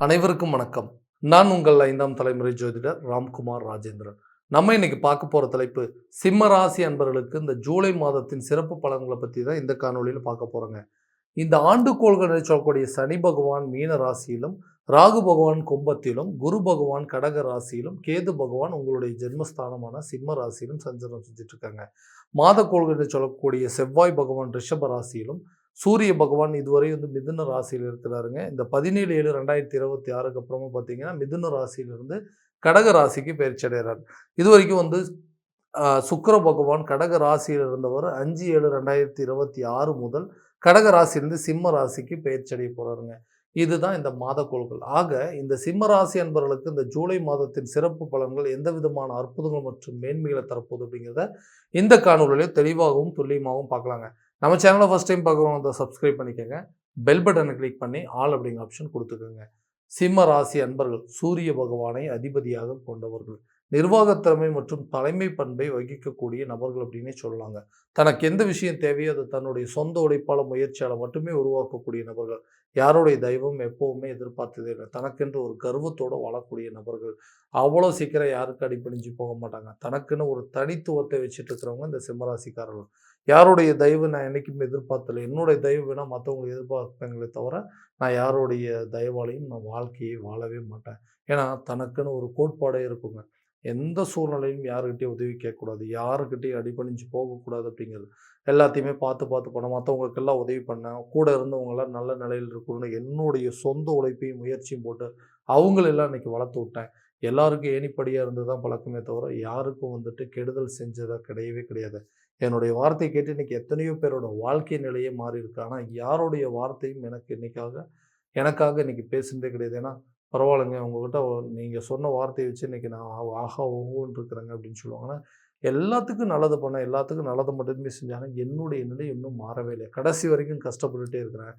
அனைவருக்கும் வணக்கம். நான் உங்கள் 5ஆம் தலைமுறை ஜோதிடர் ராம்குமார் ராஜேந்திரன். நம்ம இன்னைக்கு பார்க்க போற தலைப்பு, சிம்ம ராசி அன்பர்களுக்கு இந்த ஜூலை மாதத்தின் சிறப்பு பலன்களை பத்தி தான் இந்த காணொளியில பார்க்க போறோங்க. இந்த ஆண்டுகோள்கள் என்று சொல்லக்கூடிய சனி பகவான் மீன ராசியிலும், ராகு பகவான் கும்பத்திலும், குரு பகவான் கடக ராசியிலும், கேது பகவான் உங்களுடைய ஜென்மஸ்தானமான சிம்ம ராசியிலும் சஞ்சாரம் செஞ்சுட்டு இருக்காங்க. மாதக்கோள்கள் என்று சொல்லக்கூடிய செவ்வாய் பகவான் ரிஷப ராசியிலும், சூரிய பகவான் இதுவரை மிதுன ராசியில் இருக்கிறாருங்க. இந்த 17/7/2026க்கு அப்புறமா பார்த்தீங்கன்னா மிதுன ராசியிலிருந்து கடக ராசிக்கு பயிற்சி அடைகிறார். இது வரைக்கும் சுக்கிர பகவான் கடக ராசியில் இருந்தவர் 5/7/2026 முதல் கடக ராசியிலிருந்து சிம்ம ராசிக்கு பயிற்சி அடைய போறாருங்க. இதுதான் இந்த மாத கோள்கள். ஆக இந்த சிம்ம ராசி அன்பர்களுக்கு இந்த ஜூலை மாதத்தின் சிறப்பு பலன்கள் எந்த விதமான அற்புதங்கள் மற்றும் மேன்மைகளை தரப்போகுது அப்படிங்கிறத இந்த காணொலியிலே தெளிவாகவும் துல்லியமாகவும் பார்க்கலாங்க. நம்ம சேனலை ஃபஸ்ட் டைம் பார்க்குறவங்க சப்ஸ்கிரைப் பண்ணிக்கோங்க. பெல் பட்டனை கிளிக் பண்ணி ஆல் அப்படிங்கிற ஆப்ஷன் கொடுத்துக்கோங்க. சிம்ம ராசி அன்பர்கள் சூரிய பகவானை அதிபதியாக கொண்டவர்கள். நிர்வாகத்திறமை மற்றும் தலைமை பண்பை வகிக்கக்கூடிய நபர்கள் அப்படின்னே சொல்லலாங்க. தனக்கு எந்த விஷயம் தேவையோ அதை தன்னுடைய சொந்த உழைப்பால முயற்சியால் மட்டுமே உருவாக்கக்கூடிய நபர்கள். யாருடைய தெய்வம் எப்பவுமே எதிர்பார்த்ததே இல்லை. தனக்கென்று ஒரு கர்வத்தோடு வாழக்கூடிய நபர்கள். அவ்வளோ சீக்கிரம் யாருக்கு அடிபணிஞ்சு போக மாட்டாங்க. தனக்குன்னு ஒரு தனித்துவத்தை வச்சுட்டு இருக்கிறவங்க இந்த சிம்மராசிக்காரர்கள். யாருடைய தயவு நான் என்றைக்குமே எதிர்பார்த்தல. என்னுடைய தயவு வேணால் மற்றவங்களை எதிர்பார்ப்பேங்களே தவிர நான் யாருடைய தயவாலையும் நான் வாழ்க்கையை வாழவே மாட்டேன். ஏன்னா தனக்குன்னு ஒரு கோட்பாடே இருக்குங்க. எந்த சூழ்நிலையும் யாருக்கிட்டையும் உதவி கேட்கக்கூடாது, யாருக்கிட்டையும் அடிபணிஞ்சு போகக்கூடாது அப்படிங்கிறது. எல்லாத்தையுமே பார்த்து பார்த்து பண்ண, மற்றவங்களுக்கெல்லாம் உதவி பண்ணேன், கூட இருந்தவங்களாம் நல்ல நிலையில் இருக்கணும்னு என்னுடைய சொந்த உழைப்பையும் முயற்சியும் போட்டு அவங்களெல்லாம் இன்னைக்கு வளர்த்து விட்டேன். எல்லாருக்கும் ஏணிப்படியாக இருந்து தான் பழக்கமே தவிர யாருக்கும் கெடுதல் செஞ்சதாக கிடையவே கிடையாது. என்னுடைய வார்த்தையை கேட்டு இன்னைக்கு எத்தனையோ பேரோட வாழ்க்கை நிலையே மாறி இருக்கு. ஆனால் யாருடைய வார்த்தையும் எனக்காக இன்னைக்கு பேசுனதே கிடையாது. ஏன்னா பரவாயில்லைங்க, உங்ககிட்ட நீங்கள் சொன்ன வார்த்தையை வச்சு இன்னைக்கு நான் ஆஹா ஓஹோன்னு இருக்கிறேங்க அப்படின்னு சொல்லுவாங்க. ஆனால் எல்லாத்துக்கும் நல்லது பண்ணேன், எல்லாத்துக்கும் நல்லது மட்டுமே செஞ்சாங்க. என்னுடைய நிலை இன்னும் மாறவே இல்லை. கடைசி வரைக்கும் கஷ்டப்பட்டுட்டே இருக்கிறேன்.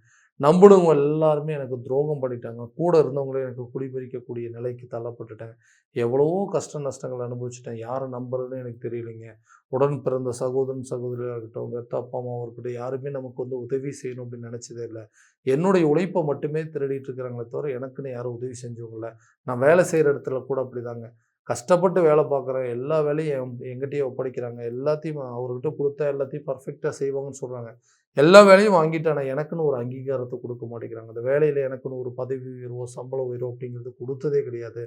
நம்பினவங்க எல்லாருமே எனக்கு துரோகம் பண்ணிட்டாங்க. கூட இருந்தவங்களே எனக்கு குடிபறிக்கக்கூடிய நிலைக்கு தள்ளப்பட்டுட்டேன். எவ்வளவோ கஷ்ட நஷ்டங்கள் அனுபவிச்சுட்டேன். யாரை நம்புறதுன்னு எனக்கு தெரியலைங்க. உடன் பிறந்த சகோதரன் சகோதரியாக இருக்கட்டும், பெத்த அப்பா அம்மாவாக இருக்கட்டும், யாருமே நமக்கு உதவி செய்யணும் அப்படின்னு நினச்சதே இல்லை. என்னுடைய உழைப்பை மட்டுமே திருடிட்டு இருக்கிறாங்களே தவிர எனக்குன்னு யாரும் உதவி செஞ்சவங்கள. நான் வேலை செய்கிற இடத்துல கூட அப்படிதாங்க. கஷ்டப்பட்டு வேலை பார்க்குறேன். எல்லா வேலையும் என்கிட்டயே ஒப்படைக்கிறாங்க. எல்லாத்தையும் அவர்கிட்ட கொடுத்தா எல்லாத்தையும் பர்ஃபெக்டாக செய்வாங்கன்னு சொல்கிறாங்க. எல்லா வேலையும் வாங்கிட்டு ஆனால் எனக்குன்னு ஒரு அங்கீகாரத்தை கொடுக்க மாட்டேங்கிறாங்க. அந்த வேலையில் எனக்குன்னு ஒரு பதவி உயர்வோ சம்பள உயர்வோ அப்படிங்கிறது கொடுத்ததே கிடையாது.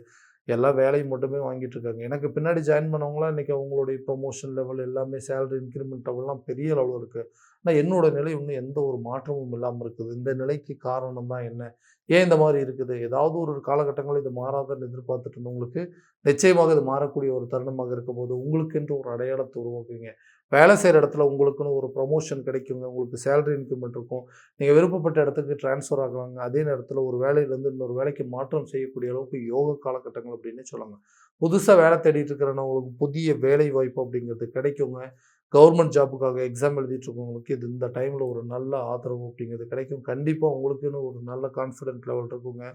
எல்லா வேலையும் மட்டுமே வாங்கிட்டு இருக்காங்க. எனக்கு பின்னாடி ஜாயின் பண்ணவங்களாம் இன்றைக்கி அவங்களுடைய ப்ரொமோஷன் லெவல் எல்லாமே சேலரி இன்க்ரிமெண்ட் லெவல்லாம் பெரிய அளவில் இருக்குது. ஆனால் என்னோடய நிலை இன்னும் எந்த ஒரு மாற்றமும் இல்லாமல் இருக்குது. இந்த நிலைக்கு காரணம் தான் என்ன? ஏன் இந்த மாதிரி இருக்குது? ஏதாவது ஒரு காலகட்டங்களில் இது மாறாதுன்னு எதிர்பார்த்துட்டு இருந்தவங்களுக்கு நிச்சயமாக இது மாறக்கூடிய ஒரு தருணமாக இருக்கும்போது உங்களுக்கென்று ஒரு அடையாளத்தை உருவாக்குவீங்க. வேலை செய்கிற இடத்துல உங்களுக்குன்னு ஒரு ப்ரமோஷன் கிடைக்குங்க. உங்களுக்கு சேலரி இன்க்ரிமெண்ட் இருக்கும். நீங்கள் விருப்பப்பட்ட இடத்துக்கு ட்ரான்ஸ்ஃபர் ஆகுவாங்க. அதே நேரத்தில் ஒரு வேலையிலேருந்து இன்னொரு வேலைக்கு மாற்றம் செய்யக்கூடிய அளவுக்கு யோக காலகட்டங்கள் அப்படின்னு சொல்லலாம். புதுசாக வேலை தேடிட்டு இருக்கிறவங்களுக்கு புதிய வேலை வாய்ப்பு அப்படிங்கிறது கிடைக்குங்க. கவர்மெண்ட் ஜாப்புக்காக எக்ஸாம் எழுதிட்டு இருக்கவங்களுக்கு இது இந்த டைமில் ஒரு நல்ல ஆதரவு அப்படிங்கிறது கிடைக்கும். கண்டிப்பாக உங்களுக்குன்னு ஒரு நல்ல கான்ஃபிடென்ட் லெவல் இருக்குங்க.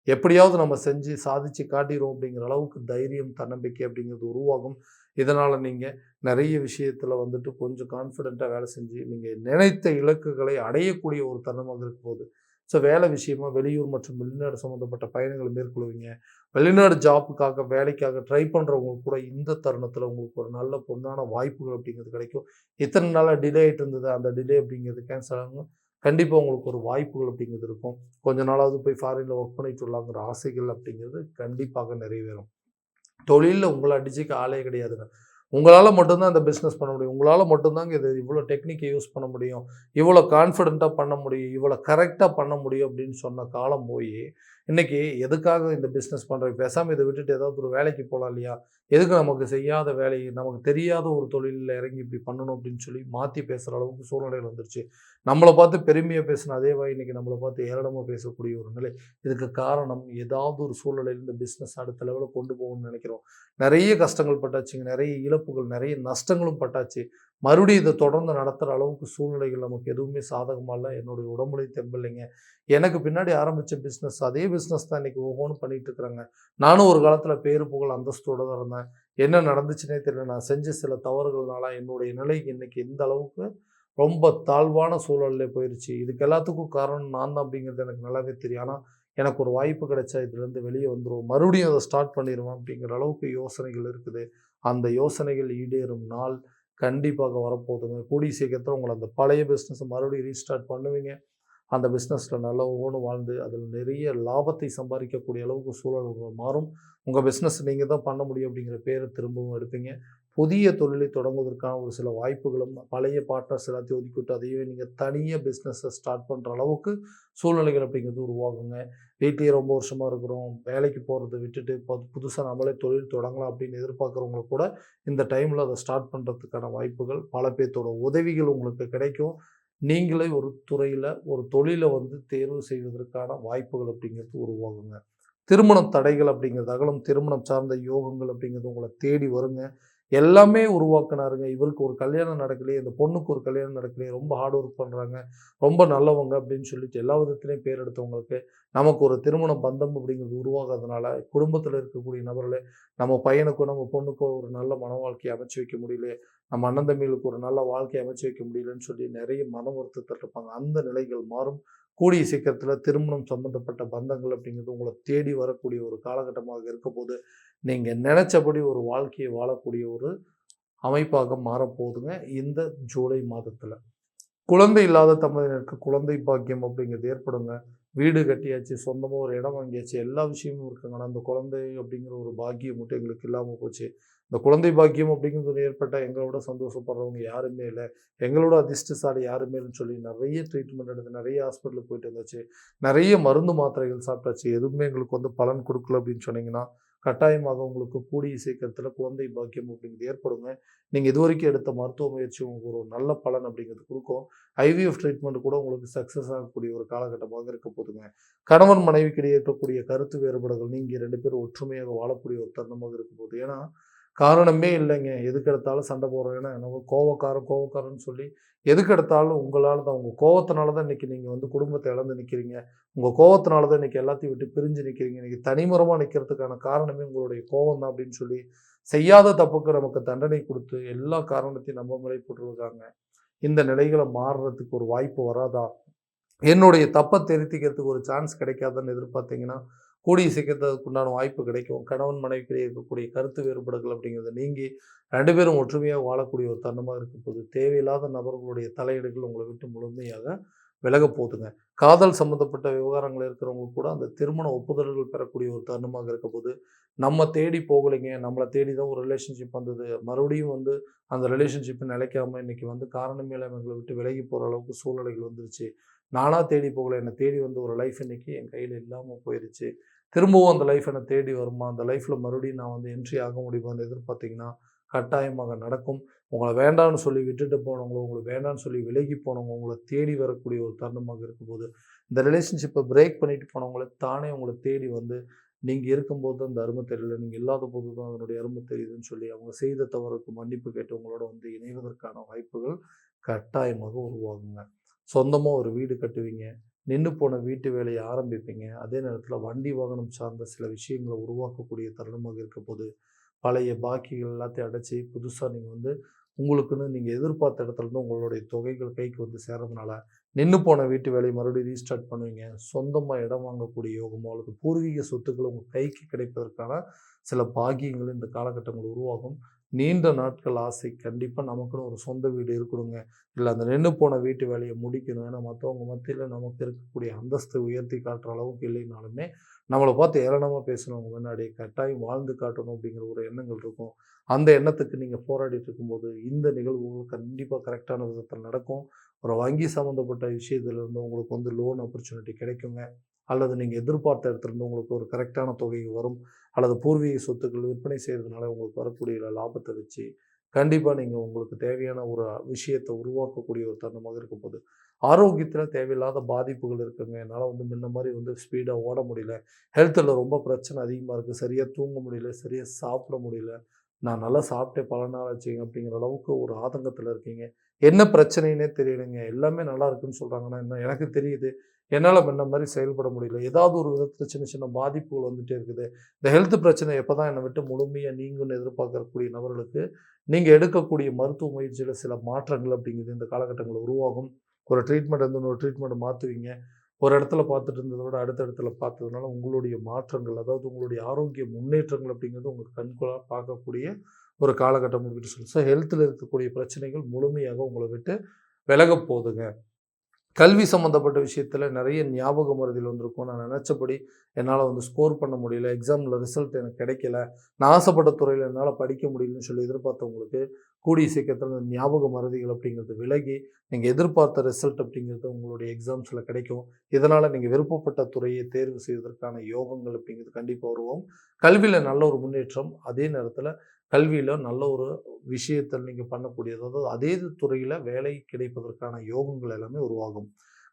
எப்படியாவது நம்ம செஞ்சு சாதிச்சு காட்டிடுவோம் அப்படிங்கிற அளவுக்கு தைரியம், தன்னம்பிக்கை அப்படிங்கிறது உருவாகும். இதனால் நீங்கள் நிறைய விஷயத்தில் கொஞ்சம் கான்ஃபிடென்ட்டாக வேலை செஞ்சு நீங்கள் நினைத்த இலக்குகளை அடையக்கூடிய ஒரு தருணமாக இருக்கும்போது ஸோ வேலை விஷயமா வெளியூர் மற்றும் வெளிநாடு சம்மந்தப்பட்ட பயணங்களை மேற்கொள்வீங்க. வெளிநாடு ஜாப்புக்காக வேலைக்காக ட்ரை பண்ணுறவங்களுக்கு கூட இந்த தருணத்தில் உங்களுக்கு ஒரு நல்ல பொண்ணான வாய்ப்புகள் அப்படிங்கிறது கிடைக்கும். இத்தனை நாளாக டிலே ஆகிட்டு இருந்தது, அந்த டிலே அப்படிங்கிறது கேன்சல் ஆகும். கண்டிப்பாக உங்களுக்கு ஒரு வாய்ப்புகள் அப்படிங்கிறது இருக்கும். கொஞ்ச நாளாவது போய் ஃபாரினில் ஒர்க் பண்ணிட்டு வரலாங்கிற ஆசைகள் அப்படிங்கிறது கண்டிப்பாக நிறைவேறும். தொழிலில் உங்களை அடிச்சுக்க ஆளே கிடையாதுங்க. உங்களால் மட்டும்தான் இந்த பிஸ்னஸ் பண்ண முடியும். உங்களால் மட்டும்தாங்க இது இவ்வளோ டெக்னிக்கை யூஸ் பண்ண முடியும், இவ்வளோ கான்ஃபிடென்ட்டாக பண்ண முடியும், இவ்வளோ கரெக்டாக பண்ண முடியும் அப்படின்னு சொன்ன காலம் போய் இன்றைக்கி எதுக்காக இந்த பிஸ்னஸ் பண்ணுறோம்? பேசாமல் இதை விட்டுட்டு ஏதாவது ஒரு வேலைக்கு போகலாம் இல்லையா? எதுக்கு நமக்கு செய்யாத வேலை, நமக்கு தெரியாத ஒரு தொழிலில் இறங்கி இப்படி பண்ணணும் அப்படின்னு சொல்லி மாற்றி பேசுகிற அளவுக்கு சூழ்நிலைகள் வந்துருச்சு. நம்மளை பார்த்து பெருமையாக பேசின அதே வாய் இன்றைக்கி நம்மளை பார்த்து ஏளனமாக பேசக்கூடிய ஒரு நிலை. இதுக்கு காரணம் ஏதாவது ஒரு சூழ்நிலையில் இந்த பிஸ்னஸ் அடுத்த லெவலில் கொண்டு போகணும்னு நினைக்கிறோம். நிறைய கஷ்டங்கள் பட்டாச்சுங்க, நிறைய இழப்புகள், நிறைய நஷ்டங்களும் பட்டாச்சு. மறுபடியும் இதை தொடர்ந்து நடத்துகிற அளவுக்கு சூழ்நிலைகள் நமக்கு எதுவுமே சாதகமாக இல்லை. என்னுடைய உடம்புலையும் தெம்பில்லைங்க. எனக்கு பின்னாடி ஆரம்பித்த பிஸ்னஸ் அதே பிஸ்னஸ் தான் இன்றைக்கி ஒவ்வொன்றும் பண்ணிகிட்டு இருக்கிறாங்க. நானும் ஒரு காலத்தில் பேரு புகழ் அந்தஸ்தோடு தான் இருந்தேன். என்ன நடந்துச்சுன்னே தெரியல. நான் செஞ்ச சில தவறுகள்னால என்னுடைய நிலை இன்றைக்கி எந்த அளவுக்கு ரொம்ப தாழ்வான சூழல்ல போயிருச்சு. இதுக்கு எல்லாத்துக்கும் காரணம் நான் தான் அப்படிங்கிறது எனக்கு நல்லாவே தெரியும். ஆனா, எனக்கு ஒரு வாய்ப்பு கிடைச்சா இதுலேருந்து வெளிய வந்துருவோம். மறுபடியும் அத ஸ்டார்ட் பண்ணிருவேன் அப்படிங்கிற அளவுக்கு யோசனைகள் இருக்குது. அந்த யோசனைகள் ஈடேறும் நாள் கண்டிப்பாக வரப்போகுதுங்க. கூடிய சீக்கிரத்தில உங்கள அந்த பழைய பிசினஸ மறுபடியும் ரீஸ்டார்ட் பண்ணுவீங்க. அந்த பிசினஸ்ல நல்ல ஓன்னு வாழ்ந்து, அதில நிறைய லாபத்தை சம்பாதிக்கக்கூடிய அளவுக்கு சூழல் மாறும். உங்க பிசினஸ் நீங்க தான் பண்ண முடியும் அப்படிங்கிற பேர திரும்பவும் எடுப்பீங்க. புதிய தொழிலை தொடங்குவதற்கான ஒரு சில வாய்ப்புகளும், பழைய பார்ட்னர்ஸ் எல்லாத்தையும் ஒதுக்கிவிட்டு, அதையே நீங்க தனியா பிசினஸ ஸ்டார்ட் பண்ற அளவுக்கு சூழ்நிலைகள் அப்படிங்கிறது உருவாகுங்க. வீட்லயே ரொம்ப வருஷமா இருக்கிறோம். வேலைக்கு போறத விட்டுட்டு புதுசா நம்மளே தொழில் தொடங்கலாம் அப்படின்னு எதிர்பார்க்கிறவங்க கூட, இந்த டைம்ல அத ஸ்டார்ட் பண்றதுக்கான வாய்ப்புகள், பல பேத்தோட உதவிகள் உங்களுக்கு கிடைக்கும். நீங்களே ஒரு துறையில, ஒரு தொழில வந்து தேர்வு செய்வதற்கான வாய்ப்புகள் அப்படிங்கிறது உருவாகுங்க. திருமணம் தடைகள் அப்படிங்கிறது அகலும். திருமணம் சார்ந்த யோகங்கள் அப்படிங்கிறது உங்கள தேடி வருங்க. எல்லாமே உருவாக்குனாருங்க. இவருக்கு ஒரு கல்யாணம் நடக்கலையே, இந்த பொண்ணுக்கு ஒரு கல்யாணம் நடக்கலையே, ரொம்ப ஹார்ட் ஒர்க் பண்றாங்க, ரொம்ப நல்லவங்க அப்படின்னு சொல்லிட்டு எல்லா விதத்திலயும் பேர் எடுத்தவங்களுக்கு, நமக்கு ஒரு திருமண பந்தம் அப்படிங்கிறது உருவாகாதனால, குடும்பத்தில இருக்கக்கூடிய நபர்களே, நம்ம பையனுக்கோ, நம்ம பொண்ணுக்கோ ஒரு நல்ல மன வாழ்க்கைய அமைச்சு வைக்க முடியலையே, நம்ம அண்ணன் தம்பிகளுக்கு ஒரு நல்ல வாழ்க்கைய அமைச்சு வைக்க முடியலன்னு சொல்லி நெறைய மன வருத்தத்துல இருப்பாங்க. அந்த நிலைகள் மாறும். கூடிய சீக்கிரத்தில திருமணம் சம்பந்தப்பட்ட பந்தங்கள் அப்படிங்கிறது உங்கள தேடி வரக்கூடிய ஒரு காலகட்டமாக இருக்கப்போது. நீங்க நெனச்சபடி ஒரு வாழ்க்கைய வாழக்கூடிய ஒரு அமைப்பாக மாறப்போகுதுங்க, இந்த ஜூலை மாதத்தில. குழந்தை இல்லாத தம்பதியினருக்கு குழந்தை பாக்கியம் அப்படிங்கிறது ஏற்படுங்க. வீடு கட்டியாச்சு, சொந்தமா ஒரு இடம் வாங்கியாச்சு, எல்லா விஷயமும் இருக்குங்க. ஆனா, அந்த குழந்தை அப்படிங்கிற ஒரு பாக்கியம் மட்டும் எங்களுக்கு இல்லாம போச்சு. இந்த குழந்தை பாக்கியம் அப்படிங்கிறது ஒண்ணு ஏற்பட்டா எங்கள விட சந்தோஷப்படுறவங்க யாருமே இல்ல. எங்களோட அதிர்ஷ்டசாலி யாருமே இல்லன்னு சொல்லி நெறைய ட்ரீட்மெண்ட் எடுத்து, நெறைய ஹாஸ்பிட்டலுக்கு போயிட்டு வந்தாச்சு. நெறைய மருந்து மாத்திரைகள் சாப்பிட்டாச்சு. எதுவுமே எங்களுக்கு வந்து பலன் குடுக்கல அப்படின்னு சொன்னீங்கன்னா, கட்டாயமாக உங்களுக்கு கூடிய சீக்கிரத்தில குழந்தை பாக்கியம் அப்படிங்கிறது ஏற்படுங்க. நீங்க இதுவரைக்கும் எடுத்த மருத்துவ முயற்சி உங்களுக்கு ஒரு நல்ல பலன் அப்படிங்கிறது குடுக்கும். ஐவிஎஃப் ட்ரீட்மெண்ட் கூட உங்களுக்கு சக்சஸ் ஆகக்கூடிய ஒரு காலகட்டமாக இருக்க போதுங்க. கணவன் மனைவிக்கிடையே இருக்கக்கூடிய கருத்து வேறுபாடுகள் நீங்கி 2 பேரும் ஒற்றுமையாக வாழக்கூடிய ஒரு தருணமாக இருக்க போகுது. ஏன்னா, காரணமே இல்லைங்க. எதுக்கெடுத்தாலும் சண்டை போடுறோம். ஏன்னா, என்னவோ கோவக்காரன் கோவக்காரன்னு சொல்லி எதுக்கெடுத்தாலும் உங்களால தான், உங்க கோவத்தினால தான் இன்னைக்கு நீங்க வந்து குடும்பத்த இழந்து நிக்கிறீங்க. உங்க கோவத்தினால தான் இன்னைக்கு எல்லாத்தையும் விட்டு பிரிஞ்சு நிக்கிறீங்க. இன்னைக்கு தனிமரமா நிக்கிறதுக்கான காரணமே உங்களுடைய கோவம் தான் அப்படின்னு சொல்லி, செய்யாத தப்புக்கு நமக்கு தண்டனை குடுத்து, எல்லா காரணத்தையும் நம்ம மேலே போட்டுருக்காங்க. இந்த நிலைகள மாறுறதுக்கு ஒரு வாய்ப்பு வராதா? என்னுடைய தப்ப திருத்திக்கிறதுக்கு ஒரு சான்ஸ் கிடைக்காதான்னு எதிர்பார்த்தீங்கன்னா, கூடிய சீக்கிரத்தில அதுக்குண்டான வாய்ப்பு கிடைக்கும். கணவன் மனைவிக்கிடையே இருக்கக்கூடிய கருத்து வேறுபாடுகள் அப்படிங்கிறது நீங்கி 2 பேரும் ஒற்றுமையா வாழக்கூடிய ஒரு தருணமா இருக்கப்போது. தேவையில்லாத நபர்களுடைய தலையீடுகள் உங்கள விட்டு முழுமையாக விலகப் போதுங்க. காதல் சம்மந்தப்பட்ட விவகாரங்கள் இருக்கிறவங்க கூட அந்த திருமண ஒப்புதல்கள் பெறக்கூடிய ஒரு தருணமாக இருக்கப்போது. நம்ம தேடி போகலைங்க. நம்மள தேடி தான் ஒரு ரிலேஷன்ஷிப் வந்தது. மறுபடியும் வந்து அந்த ரிலேஷன்ஷிப் நிலைக்காம இன்னைக்கு வந்து காரணமே இல்லாம எங்கள விட்டு விலகி போற அளவுக்கு சூழ்நிலைகள் வந்துருச்சு. நானா தேடி போகல. என்ன தேடி வந்த ஒரு லைஃப் இன்னைக்கு என் கையில இல்லாம போயிருச்சு. திரும்பவும் அந்த லைஃப் என்ன தேடி வருமா? அந்த லைஃப்ல மறுபடியும் நான் வந்து என்ட்ரி ஆக முடியுமான்னு எதிர்பார்த்தீங்கன்னா, கட்டாயமாக நடக்கும். உங்கள வேண்டான்னு சொல்லி விட்டுட்டு போனவங்க, உங்களுக்கு வேண்டான்னு சொல்லி விலகி போனவங்க, உங்கள தேடி வரக்கூடிய ஒரு தருணமாக இருக்கும்போது, இந்த ரிலேஷன்ஷிப்ப பிரேக் பண்ணிட்டு போனவங்கள தானே உங்கள தேடி வந்து, நீங்க இருக்கும்போது தான் அந்த அரும தெரியல. நீங்க இல்லாத போது தான் அதனுடைய அரும தெரியுதுன்னு சொல்லி, அவங்க செய்த தவறுக்கு மன்னிப்பு கேட்டு உங்களோட வந்து இணைவதற்கான வாய்ப்புகள் கட்டாயமாக உருவாகுங்க. சொந்தமா ஒரு வீடு கட்டுவீங்க. நின்னு போன வீட்டு வேலைய ஆரம்பிப்பீங்க. அதே நேரத்தில வண்டி வாகனம் சார்ந்த சில விஷயங்கள உருவாக்கக்கூடிய தருணமாக இருக்கப்போது, பழைய பாக்கிகள் எல்லாத்தையும் அடைச்சு, புதுசா நீங்க வந்து உங்களுக்குன்னு நீங்க எதிர்பார்த்த இடத்துலருந்து உங்களுடைய தொகைகள் கைக்கு வந்து சேர்றதுனால, நின்னு போன வீட்டு வேலைய மறுபடியும் ரீஸ்டார்ட் பண்ணுவீங்க. சொந்தமா இடம் வாங்கக்கூடிய யோகமோ, அல்லது பூர்வீக சொத்துக்கள் உங்க கைக்கு கிடைப்பதற்கான சில பாக்கியங்கள் இந்த காலகட்டங்கள் உருவாகும். நீண்ட நாட்கள் ஆசை. கண்டிப்பா நமக்குன்னு ஒரு சொந்த வீடு இருக்கணுங்க. இல்ல அந்த நின்னு போன வீட்டு வேலைய முடிக்கணும். ஏன்னா மத்தவங்க மத்தியில நமக்கு இருக்கக்கூடிய அந்தஸ்த உயர்த்தி காட்டுற அளவுக்கு இல்லைனாலுமே, நம்மள பார்த்து ஏளனமா பேசுனவங்க முன்னாடி கட்டாயம் வாழ்ந்து காட்டணும் அப்படிங்கிற ஒரு எண்ணங்கள் இருக்கும். அந்த எண்ணத்துக்கு நீங்க போராடிட்டு இருக்கும்போது, இந்த நிகழ்வுகள் கண்டிப்பா கரெக்ட்டான விதத்தில நடக்கும். ஒரு வங்கி சம்மந்தப்பட்ட விஷயத்திலிருந்து உங்களுக்கு வந்து லோன் ஆப்பர்ச்சுனிட்டி கிடைக்குங்க. அல்லது நீங்க எதிர்பார்த்த இடத்துலருந்து உங்களுக்கு ஒரு கரெக்ட்டான தொகை வரும். அல்லது பூர்வீக சொத்துக்கள் விற்பனை செய்றதுனால உங்களுக்கு வரக்கூடிய லாபத்த வச்சு, கண்டிப்பா நீங்க உங்களுக்கு தேவையான ஒரு விஷயத்த உருவாக்கக்கூடிய ஒரு தருணமாக இருக்கப்போது. ஆரோக்கியத்தில தேவையில்லாத பாதிப்புகள் இருக்குங்க. என்னால வந்து முன்ன மாரி வந்து ஸ்பீடா ஓட முடியல. ஹெல்த்ல ரொம்ப பிரச்சனை அதிகமா இருக்கு. சரியா தூங்க முடியல, சரியா சாப்பிட முடியல. நான் நல்லா சாப்பிட்டே பல நாள் ஆச்சுங்க அப்படிங்கிற அளவுக்கு ஒரு ஆதங்கத்தில இருக்கீங்க. என்ன பிரச்சனைன்னே தெரியலங்க. எல்லாமே நல்லா இருக்குன்னு சொல்றாங்கன்னா, என்ன எனக்கு தெரியுது. என்னால் முன்ன மாதிரி செயல்பட முடியல. ஏதாவது ஒரு விதத்தில் சின்ன சின்ன பாதிப்புகள் வந்துட்டே இருக்குது. இந்த ஹெல்த் பிரச்சனை எப்போ தான் என்னை விட்டு முழுமையாக நீங்கும்னு எதிர்பார்க்கக்கூடிய நபர்களுக்கு நீங்கள் எடுக்கக்கூடிய மருத்துவ முயற்சியில் சில மாற்றங்கள் அப்படிங்கிறது இந்த காலகட்டங்களில் உருவாகும். ஒரு ட்ரீட்மெண்ட் வந்து இன்னொரு ட்ரீட்மெண்ட் மாற்றுவீங்க. ஒரு இடத்துல பார்த்துட்டு இருந்ததை விட அடுத்த இடத்துல பார்த்ததுனால உங்களுடைய மாற்றங்கள், அதாவது உங்களுடைய ஆரோக்கிய முன்னேற்றங்கள் அப்படிங்கிறது உங்களுக்கு கண்கூடாக பார்க்கக்கூடிய ஒரு காலகட்டம் அப்படின்னு சொல்லி. ஸோ ஹெல்த்தில் இருக்கக்கூடிய பிரச்சனைகள் முழுமையாக உங்களை விட்டு விலக போகுதுங்க. கல்வி சம்மந்தப்பட்ட விஷயத்தில் நிறைய ஞாபக மறதிகள் வந்திருக்கும். நான் நினச்சபடி என்னால் வந்து ஸ்கோர் பண்ண முடியல, எக்ஸாமில் ரிசல்ட் எனக்கு கிடைக்கல, நான் ஆசைப்பட்ட துறையில் என்னால் படிக்க முடியலன்னு சொல்லி எதிர்பார்த்தவங்களுக்கு கூடிய சீக்கிரத்தில் இந்த ஞாபக மறதிகள் அப்படிங்கிறது விலகி நீங்கள் எதிர்பார்த்த ரிசல்ட் அப்படிங்கிறது உங்களுடைய எக்ஸாம்ஸில் கிடைக்கும். இதனால் நீங்கள் விருப்பப்பட்ட துறையை தேர்வு செய்வதற்கான யோகங்கள் அப்படிங்கிறது கண்டிப்பாக உருவாகும். கல்வியில் நல்ல ஒரு முன்னேற்றம், அதே நேரத்தில் கல்வியில் நல்ல ஒரு விஷயத்தில் நீங்கள் பண்ணக்கூடியது, அதாவது அதே துறையில் வேலை கிடைப்பதற்கான யோகங்கள் எல்லாமே உருவாகும்.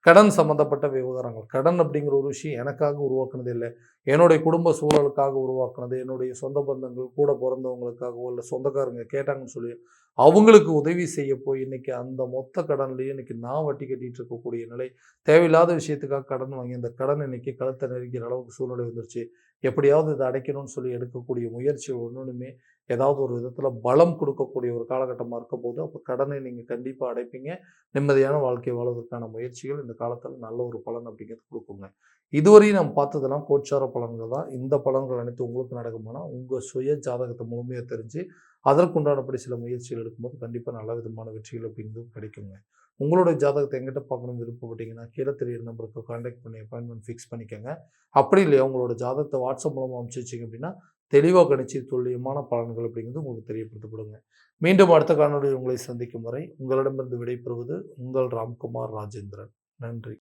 கடன் சம்மந்தப்பட்ட விவகாரங்கள், கடன் அப்படிங்கிற ஒரு விஷயம் எனக்காக உருவாக்குனது இல்லை, என்னுடைய குடும்ப சூழலுக்காக உருவாக்குனது, என்னுடைய சொந்த பந்தங்கள் கூட பிறந்தவங்களுக்காகவோ இல்லை சொந்தக்காரங்க கேட்டாங்கன்னு சொல்லி அவங்களுக்கு உதவி செய்ய போய் இன்னைக்கு அந்த மொத்த கடன்லேயே இன்னைக்கு நான் வட்டி கட்டிட்டு இருக்கக்கூடிய நிலை. தேவையில்லாத விஷயத்துக்காக கடன் வாங்கி அந்த கடன் இன்னைக்கு கழுத்தை நெருக்கிற அளவுக்கு சூழ்நிலை வந்துருச்சு. எப்படியாவது இதை அடைக்கணும்னு சொல்லி எடுக்கக்கூடிய முயற்சிகள் ஒன்றுமே ஏதாவது ஒரு விதத்தில் பலம் கொடுக்கக்கூடிய ஒரு காலகட்டமாக இருக்க போது. அப்போ கடனை நீங்கள் கண்டிப்பாக அடைப்பீங்க. நிம்மதியான வாழ்க்கை வாழ்வதற்கான முயற்சிகள் இந்த காலத்தில் நல்ல ஒரு பலன் அப்படிங்கிறது கொடுக்குங்க. இதுவரையும் நம்ம பார்த்ததெல்லாம் கோச்சார பலன்கள் தான். இந்த பலன்கள் அனைத்து உங்களுக்கு நடக்குமானா உங்கள் சுய ஜாதகத்தை முழுமையாக தெரிஞ்சு அதற்குண்டானபடி சில முயற்சிகள் எடுக்கும்போது கண்டிப்பாக நல்ல விதமான வெற்றிகள் அப்படிங்கிறது கிடைக்குங்க. உங்களோட ஜாதகத்தை எங்கிட்ட பார்க்கணும்னு விருப்பப்பட்டீங்கன்னா கீழே தெரியிற நம்பருக்கு கான்டாக்ட் பண்ணி அப்பாயின்மெண்ட் ஃபிக்ஸ் பண்ணிக்கோங்க. அப்படி இல்லையா உங்களோட ஜாதகத்தை வாட்ஸ்அப் மூலமாக அனுப்பிச்சு வச்சிங்க அப்படின்னா தெளிவாக கணிச்சு துல்லியமான பலன்கள் அப்படிங்கிறது உங்களுக்கு தெரியப்படுத்தப்படுங்க. மீண்டும் அடுத்த காணொலியில் உங்களை சந்திக்கும் வரை உங்களிடமிருந்து விடைபெறுவது உங்கள் ராம்குமார் ராஜேந்திரன். நன்றி.